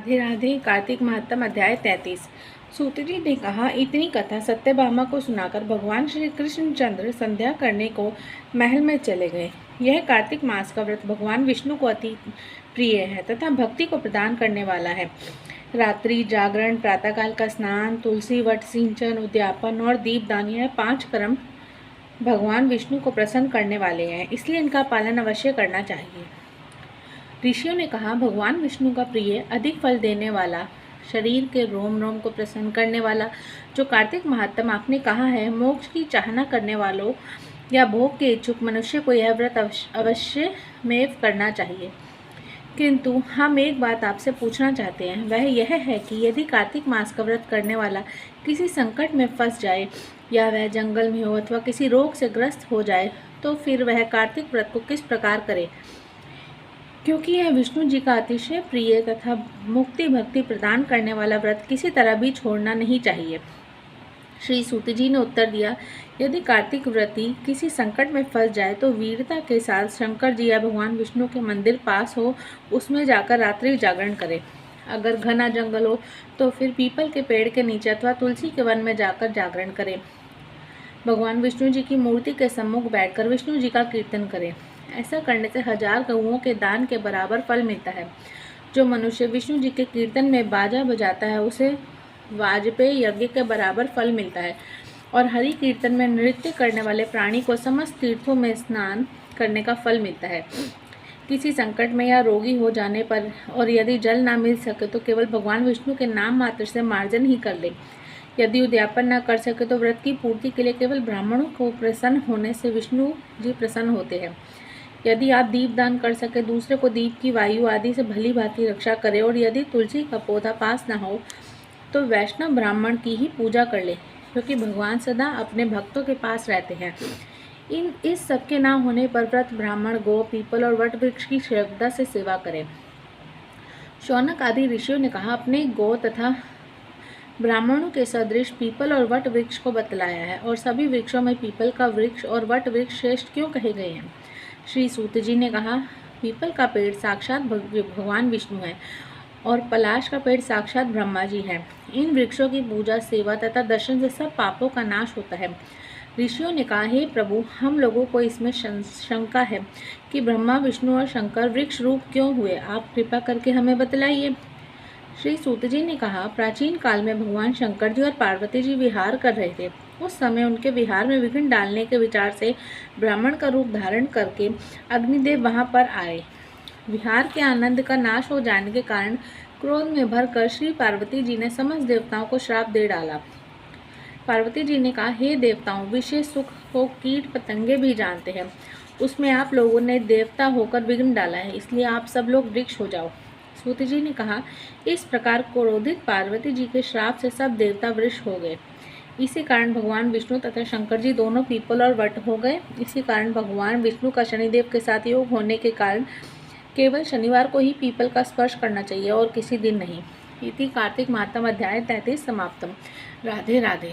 राधे राधे। कार्तिक महात्म अध्याय 33। सूत जी ने कहा, इतनी कथा सत्यभामा को सुनाकर भगवान श्री कृष्णचंद्र संध्या करने को महल में चले गए। यह कार्तिक मास का व्रत भगवान विष्णु को अति प्रिय है तथा भक्ति को प्रदान करने वाला है। रात्रि जागरण, प्रातःकाल का स्नान, तुलसी वट सिंचन, उद्यापन और दीपदान, यह 5 कर्म भगवान विष्णु को प्रसन्न करने वाले हैं, इसलिए इनका पालन अवश्य करना चाहिए। ऋषियों ने कहा, भगवान विष्णु का प्रिय, अधिक फल देने वाला, शरीर के रोम रोम को प्रसन्न करने वाला जो कार्तिक महात्म आपने कहा है, मोक्ष की चाहना करने वालों या भोग के इच्छुक मनुष्य को यह व्रत अवश्य में करना चाहिए। किंतु हम एक बात आपसे पूछना चाहते हैं, वह यह है कि यदि कार्तिक मास का व्रत करने वाला किसी संकट में फंस जाए या वह जंगल में हो अथवा किसी रोग से ग्रस्त हो जाए, तो फिर वह कार्तिक व्रत को किस प्रकार करे, क्योंकि यह विष्णु जी का अतिशय प्रिय तथा मुक्ति भक्ति प्रदान करने वाला व्रत किसी तरह भी छोड़ना नहीं चाहिए। श्री सूत जी ने उत्तर दिया, यदि कार्तिक व्रती किसी संकट में फंस जाए तो वीरता के साथ शंकर जी या भगवान विष्णु के मंदिर पास हो उसमें जाकर रात्रि जागरण करे। अगर घना जंगल हो तो फिर पीपल के पेड़ के नीचे अथवा तुलसी के वन में जाकर जागरण करे। भगवान विष्णु जी की मूर्ति के सम्मुख बैठकर विष्णु जी का कीर्तन करें। ऐसा करने से 1000 गऊओं के दान के बराबर फल मिलता है। जो मनुष्य विष्णु जी के कीर्तन में बाजा बजाता है उसे वाजपेय यज्ञ के बराबर फल मिलता है, और हरि कीर्तन में नृत्य करने वाले प्राणी को समस्त तीर्थों में स्नान करने का फल मिलता है। किसी संकट में या रोगी हो जाने पर और यदि जल ना मिल सके तो केवल भगवान विष्णु के नाम मात्र से मार्जन ही कर ले। यदि उद्यापन न कर सके तो व्रत की पूर्ति के लिए केवल ब्राह्मणों को प्रसन्न होने से विष्णु जी प्रसन्न होते हैं। यदि आप दीपदान कर सके, दूसरे को दीप की वायु आदि से भली भांति रक्षा करें, और यदि तुलसी का पौधा पास न हो तो वैष्णव ब्राह्मण की ही पूजा कर ले, क्योंकि भगवान सदा अपने भक्तों के पास रहते हैं। इस सब के ना होने पर व्रत ब्राह्मण गो, पीपल और वट वृक्ष की श्रद्धा से सेवा करें। शौनक आदि ऋषियों ने कहा, अपने गो तथा ब्राह्मणों के सदृश पीपल और वट वृक्ष को बतलाया है, और सभी वृक्षों में पीपल का वृक्ष और वट वृक्ष श्रेष्ठ क्यों कहे गए हैं। श्री सूत जी ने कहा, पीपल का पेड़ साक्षात भगवान विष्णु है और पलाश का पेड़ साक्षात ब्रह्मा जी है। इन वृक्षों की पूजा, सेवा तथा दर्शन से सब पापों का नाश होता है। ऋषियों ने कहा, हे प्रभु, हम लोगों को इसमें शंका है कि ब्रह्मा, विष्णु और शंकर वृक्ष रूप क्यों हुए, आप कृपा करके हमें बतलाइए। श्री सूत जी ने कहा, प्राचीन काल में भगवान शंकर जी और पार्वती जी विहार कर रहे थे। उस समय उनके विहार में विघ्न डालने के विचार से ब्राह्मण का रूप धारण करके अग्निदेव वहां पर आए। विहार के आनंद का नाश हो जाने के कारण क्रोध में भरकर श्री पार्वती जी ने समस्त देवताओं को श्राप दे डाला। पार्वती जी ने कहा, हे देवताओं, विशेष सुख को कीट पतंगे भी जानते हैं, उसमें आप लोगों ने देवता होकर विघ्न डाला है, इसलिए आप सब लोग वृक्ष हो जाओ। सूत जी ने कहा, इस प्रकार क्रोधित पार्वती जी के श्राप से सब देवता वृक्ष हो गए। इसी कारण भगवान विष्णु तथा शंकर जी दोनों पीपल और वट हो गए। इसी कारण भगवान विष्णु का शनिदेव के साथ योग होने के कारण केवल शनिवार को ही पीपल का स्पर्श करना चाहिए और किसी दिन नहीं। इति कार्तिक महात्म अध्याय 33 समाप्तम। राधे राधे।